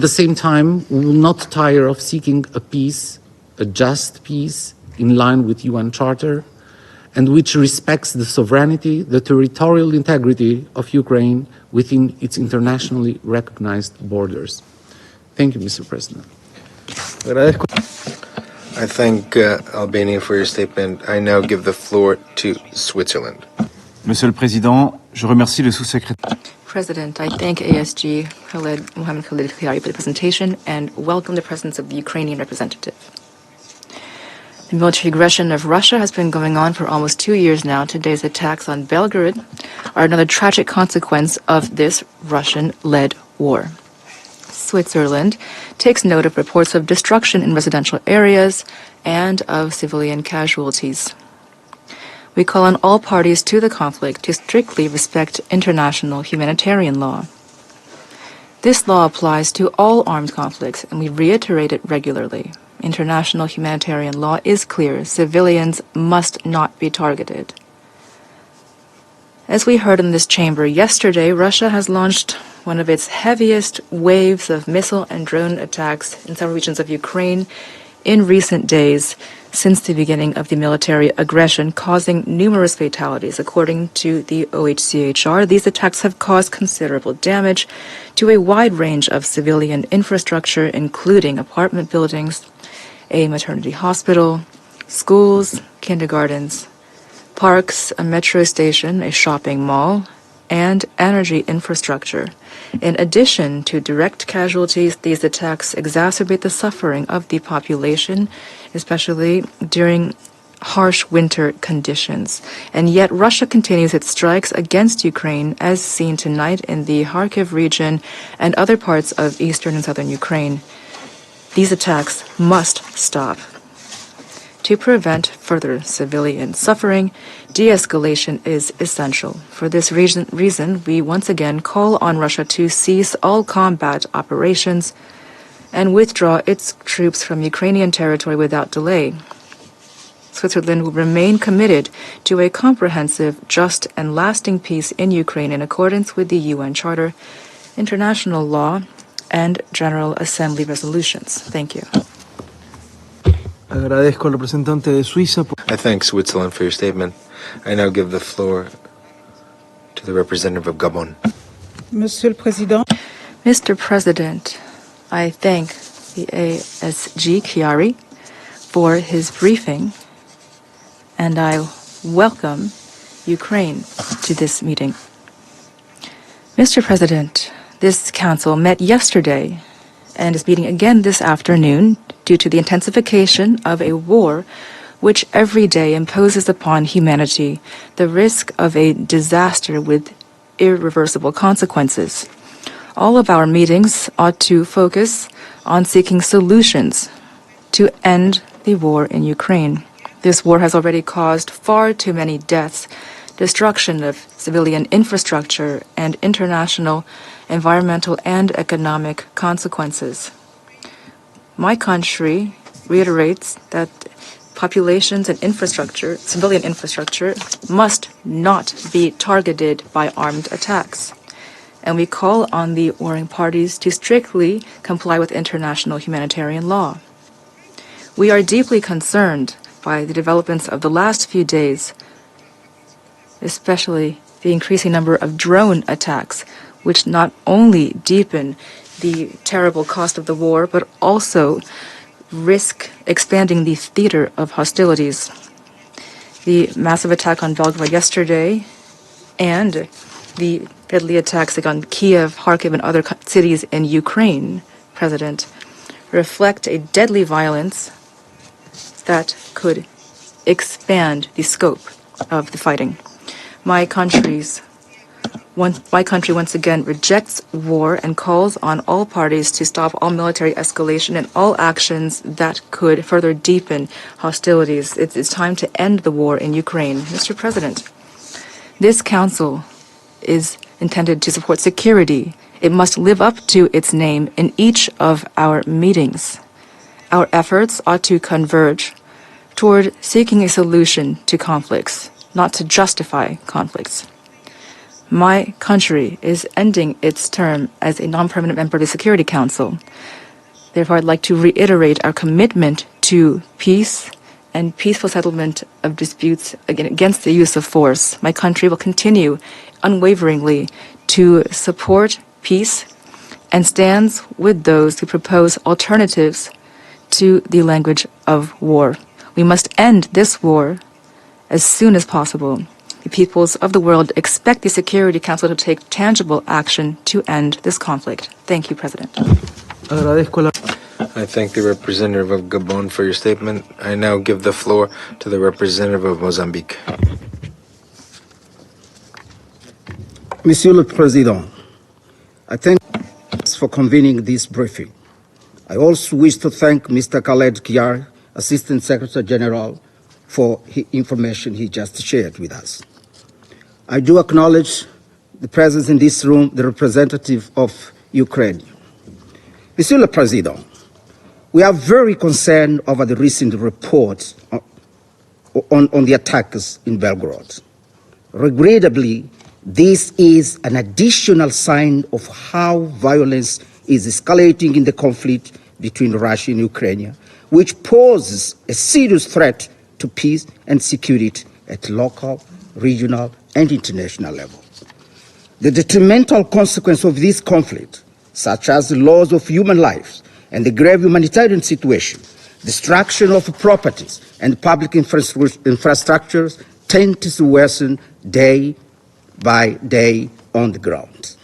same time, we will not tire of seeking a peace, a just peace, in line with UN Charter, and which respects the sovereignty, the territorial integrity of Ukraine within its internationally recognized borders. Thank you, Mr. President. I thank Albania for your statement. I now give the floor to Switzerland. Monsieur le Président, je remercie le sous-secrétaire. President, I thank ASG Mohammed Khalid Khiari for the presentation and welcome the presence of the Ukrainian representative. The military aggression of Russia has been going on for almost 2 years now. Today's attacks on Belgorod are another tragic consequence of this Russian-led war. Switzerland takes note of reports of destruction in residential areas and of civilian casualties. We call on all parties to the conflict to strictly respect international humanitarian law. This law applies to all armed conflicts, and we reiterate it regularly. International humanitarian law is clear. Civilians must not be targeted. As we heard in this chamber yesterday, Russia has launched one of its heaviest waves of missile and drone attacks in several regions of Ukraine in recent days since the beginning of the military aggression, causing numerous fatalities. According to the OHCHR, these attacks have caused considerable damage to a wide range of civilian infrastructure, including apartment buildings, a maternity hospital, schools, kindergartens, parks, a metro station, a shopping mall, and energy infrastructure. In addition to direct casualties, these attacks exacerbate the suffering of the population, especially during harsh winter conditions. And yet Russia continues its strikes against Ukraine, as seen tonight in the Kharkiv region and other parts of eastern and southern Ukraine. These attacks must stop. To prevent further civilian suffering, de-escalation is essential. For this reason, we once again call on Russia to cease all combat operations and withdraw its troops from Ukrainian territory without delay. Switzerland will remain committed to a comprehensive, just, and lasting peace in Ukraine in accordance with the UN Charter, international law, and General Assembly resolutions. Thank you. Agradezco al representante de Suiza. I thank Switzerland for your statement. I now give the floor to the representative of Gabon. Monsieur le Président. Mr. President, I thank the ASG Khiari for his briefing, and I welcome Ukraine to this meeting. Mr. President, this council met yesterday and is meeting again this afternoon due to the intensification of a war which every day imposes upon humanity the risk of a disaster with irreversible consequences. All of our meetings ought to focus on seeking solutions to end the war in Ukraine. This war has already caused far too many deaths, destruction of civilian infrastructure, and international environmental and economic consequences. My country reiterates that populations and infrastructure, civilian infrastructure, must not be targeted by armed attacks. And we call on the warring parties to strictly comply with international humanitarian law. We are deeply concerned by the developments of the last few days, especially the increasing number of drone attacks, which not only deepen the terrible cost of the war, but also risk expanding the theater of hostilities. The massive attack on Belgrade yesterday and the deadly attacks on Kiev, Kharkiv, and other cities in Ukraine, President, reflect a deadly violence that could expand the scope of the fighting. My country once again rejects war and calls on all parties to stop all military escalation and all actions that could further deepen hostilities. It's time to end the war in Ukraine. Mr. President, this council is intended to support security. It must live up to its name in each of our meetings. Our efforts ought to converge toward seeking a solution to conflicts, not to justify conflicts. My country is ending its term as a non-permanent member of the Security Council. Therefore, I'd like to reiterate our commitment to peace and peaceful settlement of disputes against the use of force. My country will continue unwaveringly to support peace and stands with those who propose alternatives to the language of war. We must end this war as soon as possible. The peoples of the world expect the Security Council to take tangible action to end this conflict. Thank you, President. I thank the representative of Gabon for your statement. I now give the floor to the representative of Mozambique. Monsieur le Président, I thank you for convening this briefing. I also wish to thank Mr. Khaled Kiari, Assistant Secretary General, for the information he just shared with us. I do acknowledge the presence in this room, the representative of Ukraine. Monsieur le Président, we are very concerned over the recent reports on the attacks in Belgrade. Regrettably, this is an additional sign of how violence is escalating in the conflict between Russia and Ukraine, which poses a serious threat to peace and security at local, regional, and international level. The detrimental consequences of this conflict, such as the loss of human lives and the grave humanitarian situation, destruction of properties and public infrastructures, tend to worsen day by day on the ground.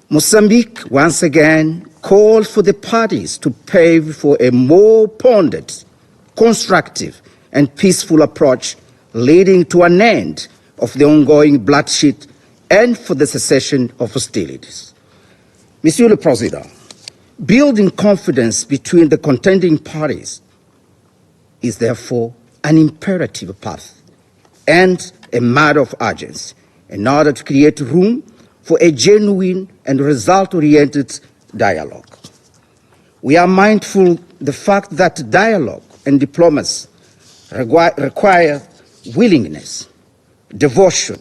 Mozambique once again called for the parties to pave for a more pondered, constructive, and peaceful approach leading to an end of the ongoing bloodshed and for the cessation of hostilities. Monsieur le Président, building confidence between the contending parties is therefore an imperative path and a matter of urgency in order to create room for a genuine and result-oriented dialogue. We are mindful the fact that dialogue and diplomacy require willingness, devotion,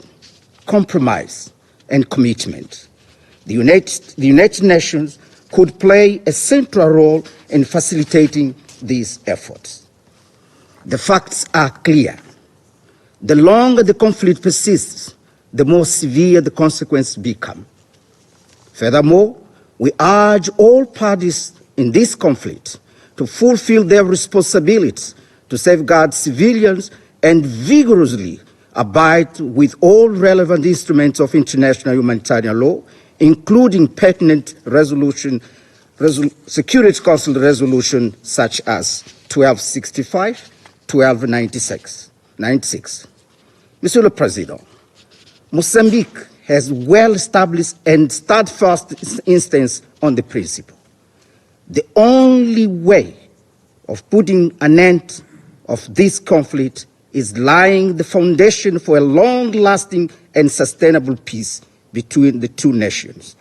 compromise, and commitment. The United Nations could play a central role in facilitating these efforts. The facts are clear. The longer the conflict persists, the more severe the consequences become. Furthermore, we urge all parties in this conflict to fulfill their responsibilities to safeguard civilians and vigorously abide with all relevant instruments of international humanitarian law, including pertinent Security Council resolutions such as 1265, 1296. Monsieur le Président, Mozambique has well-established and steadfast instance on the principle. The only way of putting an end of this conflict is laying the foundation for a long-lasting and sustainable peace between the two nations.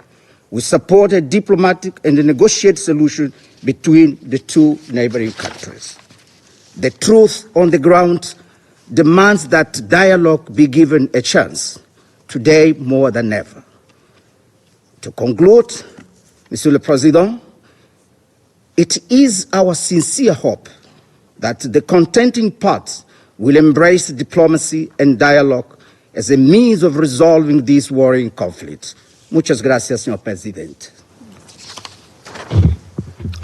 We support a diplomatic and a negotiated solution between the two neighboring countries. The truth on the ground demands that dialogue be given a chance, today more than ever. To conclude, Monsieur le Président, it is our sincere hope that the contending parties will embrace diplomacy and dialogue as a means of resolving these warring conflicts. Muchas gracias, señor presidente.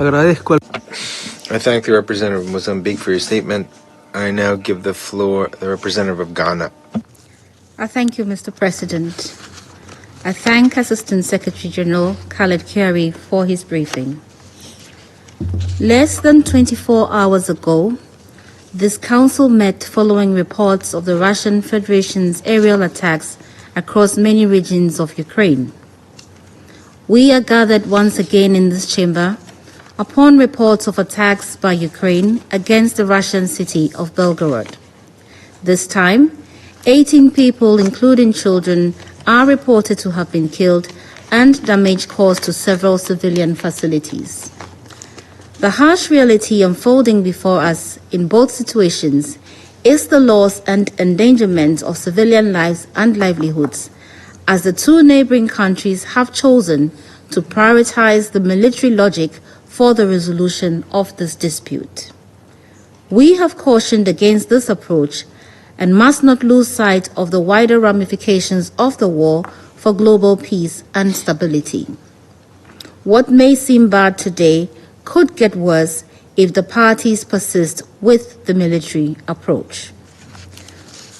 Agradezco al I thank the representative of Mozambique for your statement. I now give the floor to the representative of Ghana. I thank you, Mr. President. I thank Assistant Secretary General Khaled Kiari for his briefing. Less than 24 hours ago, this council met following reports of the Russian Federation's aerial attacks across many regions of Ukraine. We are gathered once again in this chamber upon reports of attacks by Ukraine against the Russian city of Belgorod. This time, 18 people, including children, are reported to have been killed and damage caused to several civilian facilities. The harsh reality unfolding before us in both situations is the loss and endangerment of civilian lives and livelihoods, as the two neighboring countries have chosen to prioritize the military logic for the resolution of this dispute. We have cautioned against this approach and must not lose sight of the wider ramifications of the war for global peace and stability. What may seem bad today could get worse if the parties persist with the military approach.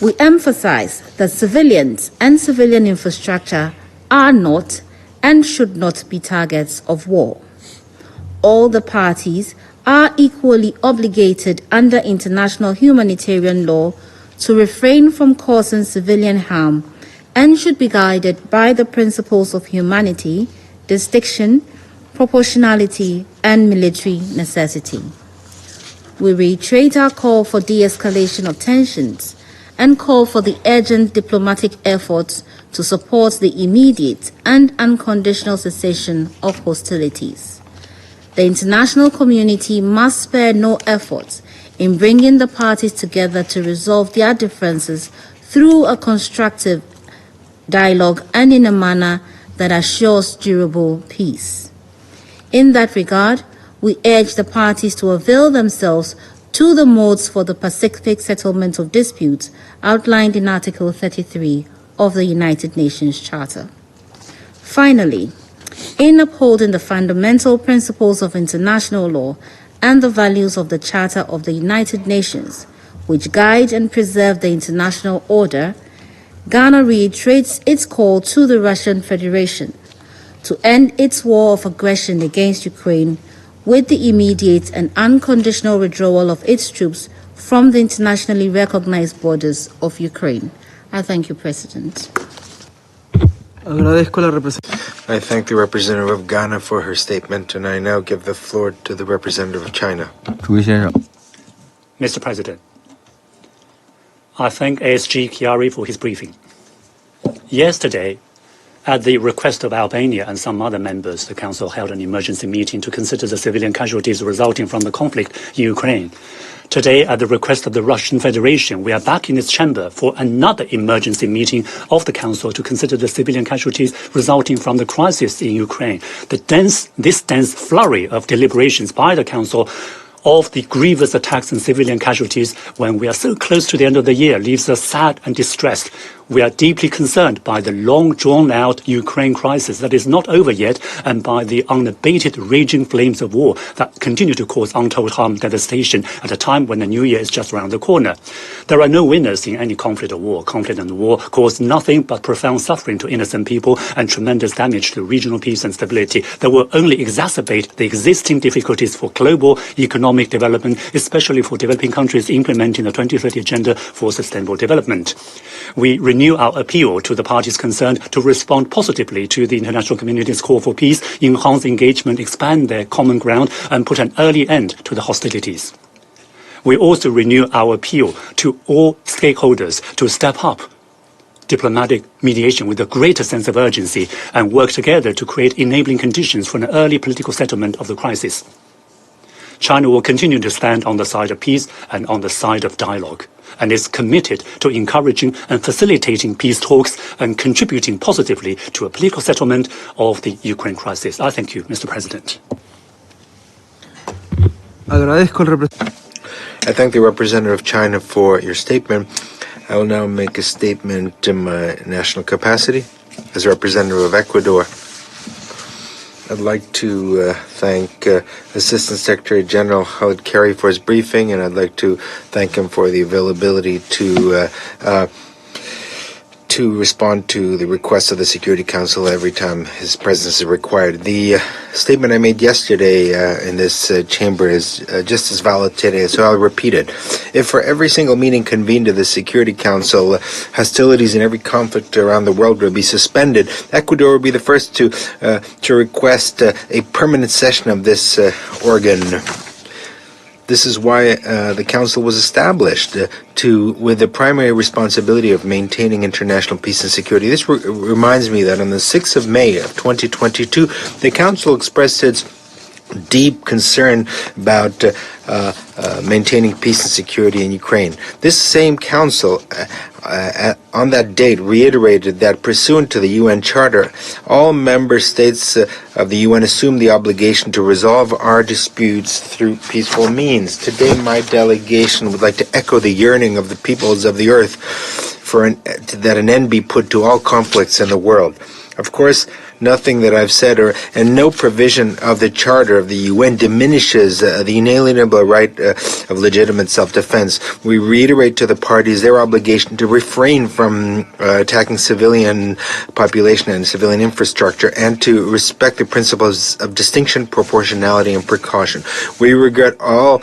We emphasize that civilians and civilian infrastructure are not and should not be targets of war. All the parties are equally obligated under international humanitarian law to refrain from causing civilian harm and should be guided by the principles of humanity, distinction, proportionality, and military necessity. We reiterate our call for de-escalation of tensions and call for the urgent diplomatic efforts to support the immediate and unconditional cessation of hostilities. The international community must spare no efforts in bringing the parties together to resolve their differences through a constructive dialogue and in a manner that assures durable peace. In that regard, we urge the parties to avail themselves to the modes for the Pacific settlement of disputes outlined in Article 33 of the United Nations Charter. Finally, in upholding the fundamental principles of international law and the values of the Charter of the United Nations, which guide and preserve the international order, Ghana reiterates its call to the Russian Federation to end its war of aggression against Ukraine with the immediate and unconditional withdrawal of its troops from the internationally recognized borders of Ukraine. I thank you, President. I thank the representative of Ghana for her statement, and I now give the floor to the representative of China. Mr. President, I thank ASG Chiari for his briefing. Yesterday, at the request of Albania and some other members, the Council held an emergency meeting to consider the civilian casualties resulting from the conflict in Ukraine. Today, at the request of the Russian Federation, we are back in its chamber for another emergency meeting of the Council to consider the civilian casualties resulting from the crisis in Ukraine. This dense flurry of deliberations by the Council of the grievous attacks and civilian casualties when we are so close to the end of the year leaves us sad and distressed. We are deeply concerned by the long drawn-out Ukraine crisis that is not over yet and by the unabated raging flames of war that continue to cause untold harm and devastation at a time when the new year is just around the corner. There are no winners in any conflict or war. Conflict and war cause nothing but profound suffering to innocent people and tremendous damage to regional peace and stability that will only exacerbate the existing difficulties for global economic development, especially for developing countries implementing the 2030 Agenda for Sustainable Development. We renew our appeal to the parties concerned to respond positively to the international community's call for peace, enhance engagement, expand their common ground, and put an early end to the hostilities. We also renew our appeal to all stakeholders to step up diplomatic mediation with a greater sense of urgency and work together to create enabling conditions for an early political settlement of the crisis. China will continue to stand on the side of peace and on the side of dialogue, and is committed to encouraging and facilitating peace talks and contributing positively to a political settlement of the Ukraine crisis. I thank you, Mr. President. I thank the representative of China for your statement. I will now make a statement in my national capacity as representative of Ecuador. I'd like to thank Assistant Secretary General Khaled Khayari for his briefing, and I'd like to thank him for the availability to respond to the requests of the Security Council every time his presence is required. The statement I made yesterday in this chamber is just as valid today, so I'll repeat it. If for every single meeting convened of the Security Council, hostilities in every conflict around the world would be suspended, Ecuador would be the first to request a permanent session of this organ. This is why the Council was established, with the primary responsibility of maintaining international peace and security. This reminds me that on the 6th of May of 2022, the Council expressed its deep concern about maintaining peace and security in Ukraine. This same Council, on that date, reiterated that pursuant to the UN Charter, all member states of the UN assume the obligation to resolve our disputes through peaceful means. Today, my delegation would like to echo the yearning of the peoples of the earth that an end be put to all conflicts in the world. Of course, nothing that I've said and no provision of the Charter of the UN diminishes the inalienable right of legitimate self-defense. We reiterate to the parties their obligation to refrain from attacking civilian population and civilian infrastructure, and to respect the principles of distinction, proportionality, and precaution. We regret all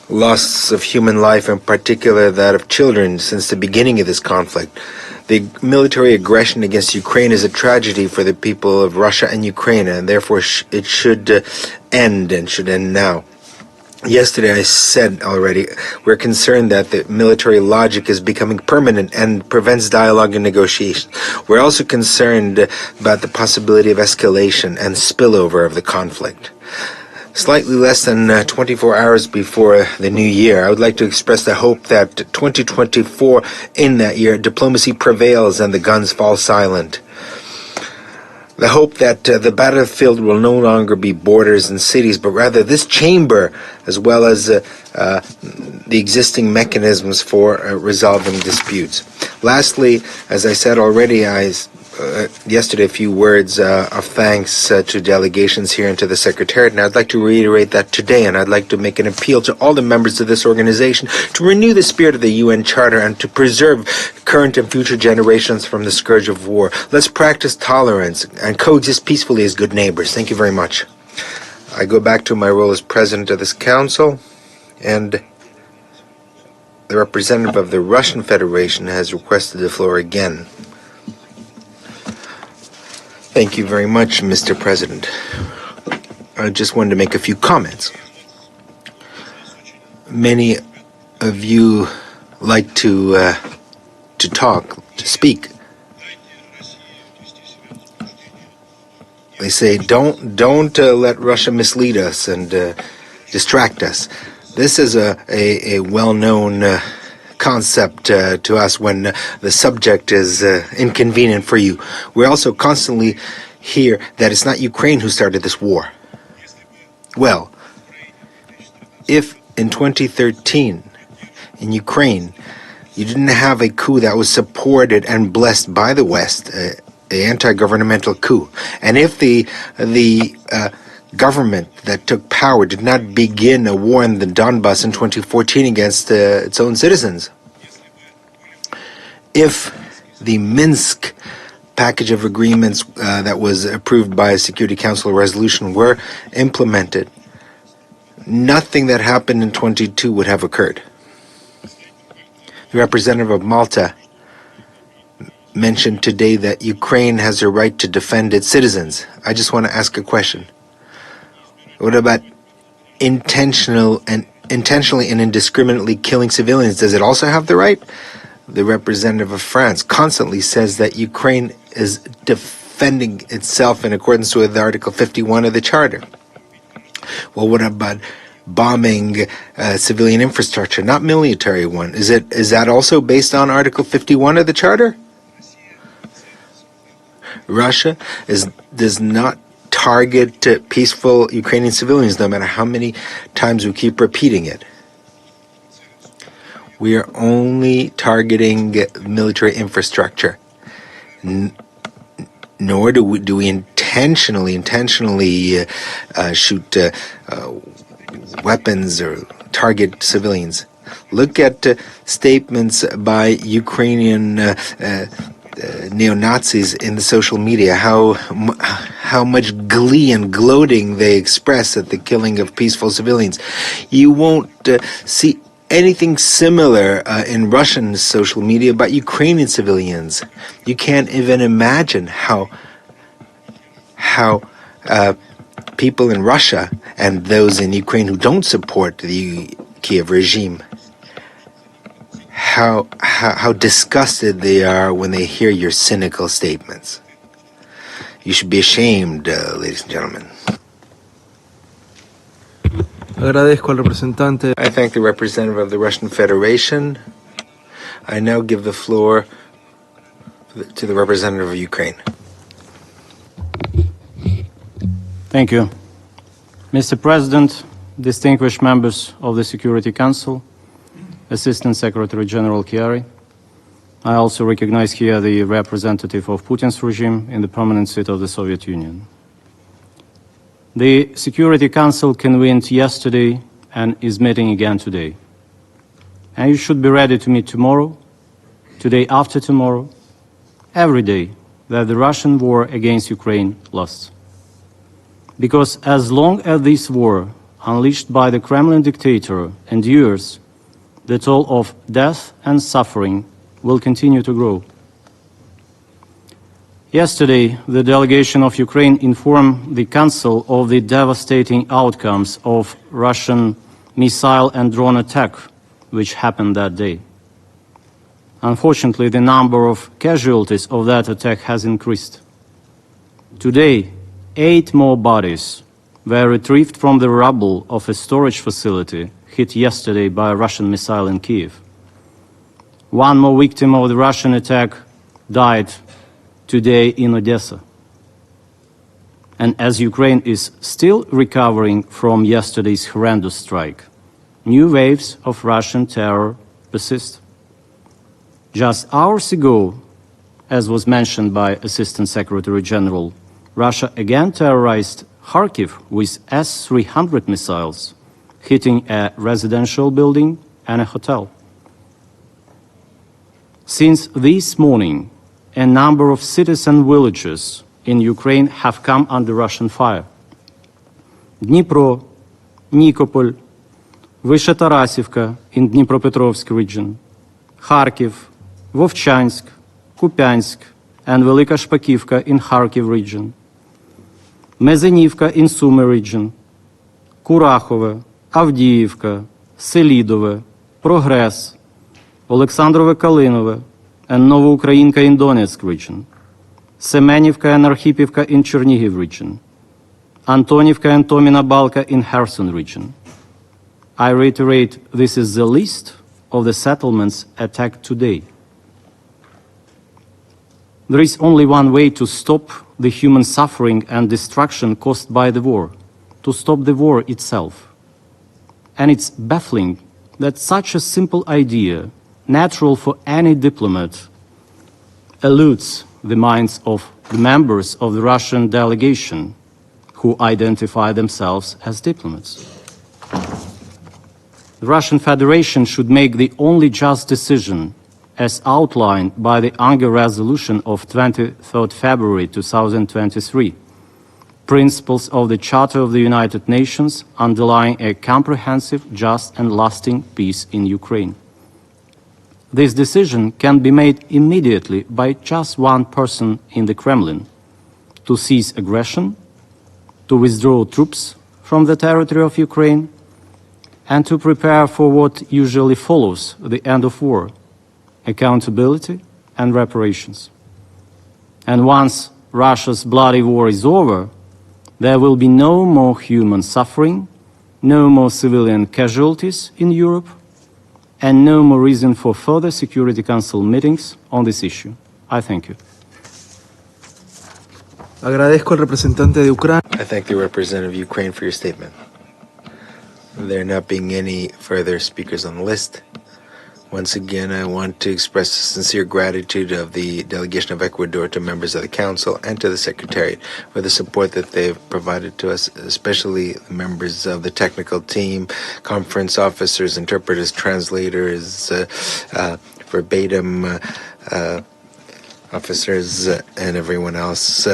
loss of human life, in particular that of children, since the beginning of this conflict. The military aggression against Ukraine is a tragedy for the people of Russia and Ukraine, and therefore it should end, and should end now. Yesterday I said already, we're concerned that the military logic is becoming permanent and prevents dialogue and negotiation. We're also concerned about the possibility of escalation and spillover of the conflict. Slightly less than 24 hours before the new year, I would like to express the hope that 2024, in that year, diplomacy prevails and the guns fall silent. The hope that the battlefield will no longer be borders and cities, but rather this chamber, as well as the existing mechanisms for resolving disputes. Lastly, as I said already, yesterday a few words of thanks to delegations here and to the Secretariat, and I'd like to reiterate that today, and I'd like to make an appeal to all the members of this organization to renew the spirit of the UN Charter and to preserve current and future generations from the scourge of war. Let's practice tolerance and coexist peacefully as good neighbors. Thank you very much. I go back to my role as President of this Council, and the representative of the Russian Federation has requested the floor again. Thank you very much, Mr. President. I just wanted to make a few comments. Many of you like to talk, to speak. They say, don't let Russia mislead us and distract us. This is a well-known concept to us when the subject is inconvenient for you. We also constantly hear that it's not Ukraine who started this war. Well, if in 2013 in Ukraine you didn't have a coup that was supported and blessed by the West, an anti-governmental coup, and if the government that took power did not begin a war in the Donbass in 2014 against its own citizens, if the Minsk package of agreements that was approved by a Security Council resolution were implemented, nothing that happened in 22 would have occurred. The representative of Malta mentioned today that Ukraine has a right to defend its citizens. I just want to ask a question. What about intentionally and indiscriminately killing civilians? Does it also have the right? The representative of France constantly says that Ukraine is defending itself in accordance with Article 51 of the Charter. Well, what about bombing civilian infrastructure, not military one? Is that also based on Article 51 of the Charter? Russia does not target peaceful Ukrainian civilians, no matter how many times we keep repeating it. We are only targeting military infrastructure. Nor do we intend intentionally shoot weapons or target civilians. Look at statements by Ukrainian neo-Nazis in the social media, how much glee and gloating they express at the killing of peaceful civilians. You won't see anything similar in Russian social media about Ukrainian civilians. You can't even imagine how people in Russia and those in Ukraine who don't support the Kiev regime, how disgusted they are when they hear your cynical statements. You should be ashamed, ladies and gentlemen. Agradezco al representante. I thank the representative of the Russian Federation. I now give the floor to the representative of Ukraine. Thank you. Mr. President, distinguished members of the Security Council, Assistant Secretary General Chiari, I also recognize here the representative of Putin's regime in the permanent seat of the Soviet Union. The Security Council convened yesterday and is meeting again today. And you should be ready to meet tomorrow, today after tomorrow, every day that the Russian war against Ukraine lasts. Because as long as this war, unleashed by the Kremlin dictator, endures, the toll of death and suffering will continue to grow. Yesterday, the delegation of Ukraine informed the Council of the devastating outcomes of Russian missile and drone attack which happened that day. Unfortunately, the number of casualties of that attack has increased. Today, 8 more bodies were retrieved from the rubble of a storage facility hit yesterday by a Russian missile in Kiev. 1 more victim of the Russian attack died today in Odessa. And as Ukraine is still recovering from yesterday's horrendous strike, new waves of Russian terror persist. Just hours ago, as was mentioned by Assistant Secretary General, Russia again terrorized Kharkiv with S-300 missiles, hitting a residential building and a hotel. Since this morning, a number of cities and villages in Ukraine have come under Russian fire. Dnipro, Nikopol, Vysha Tarasivka in Dnipropetrovsk region, Kharkiv, Vovchansk, Kupiansk, and Velika Shpakivka in Kharkiv region, Mezhenivka in Sumy region, Kurakhove, Avdiivka, Selidove, Progress, Oleksandrove Kalynove, and Novoukrayinka in Donetsk region, Semenivka and Arkhipivka in Chernihiv region, Antonivka and Tomina Balka in Kherson region. I reiterate, this is the list of the settlements attacked today. There is only one way to stop the human suffering and destruction caused by the war, to stop the war itself. And it's baffling that such a simple idea, natural for any diplomat, eludes the minds of the members of the Russian delegation who identify themselves as diplomats. The Russian Federation should make the only just decision as outlined by the UNGA resolution of 23rd February 2023, principles of the Charter of the United Nations underlying a comprehensive, just and lasting peace in Ukraine. This decision can be made immediately by just one person in the Kremlin: to cease aggression, to withdraw troops from the territory of Ukraine, and to prepare for what usually follows the end of war: accountability and reparations. And once Russia's bloody war is over, there will be no more human suffering, no more civilian casualties in Europe, and no more reason for further Security Council meetings on this issue. I thank you. Agradezco al representante de Ucrania. I thank the representative of Ukraine for your statement. There not being any further speakers on the list, Once again, I want to express the sincere gratitude of the delegation of Ecuador to members of the Council and to the Secretariat for the support that they've provided to us, especially the members of the technical team, conference officers, interpreters, translators, verbatim officers, and everyone else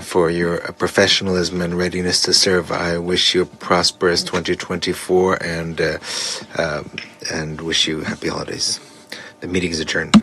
for your professionalism and readiness to serve. I wish you a prosperous 2024 and wish you happy holidays. The meeting is adjourned.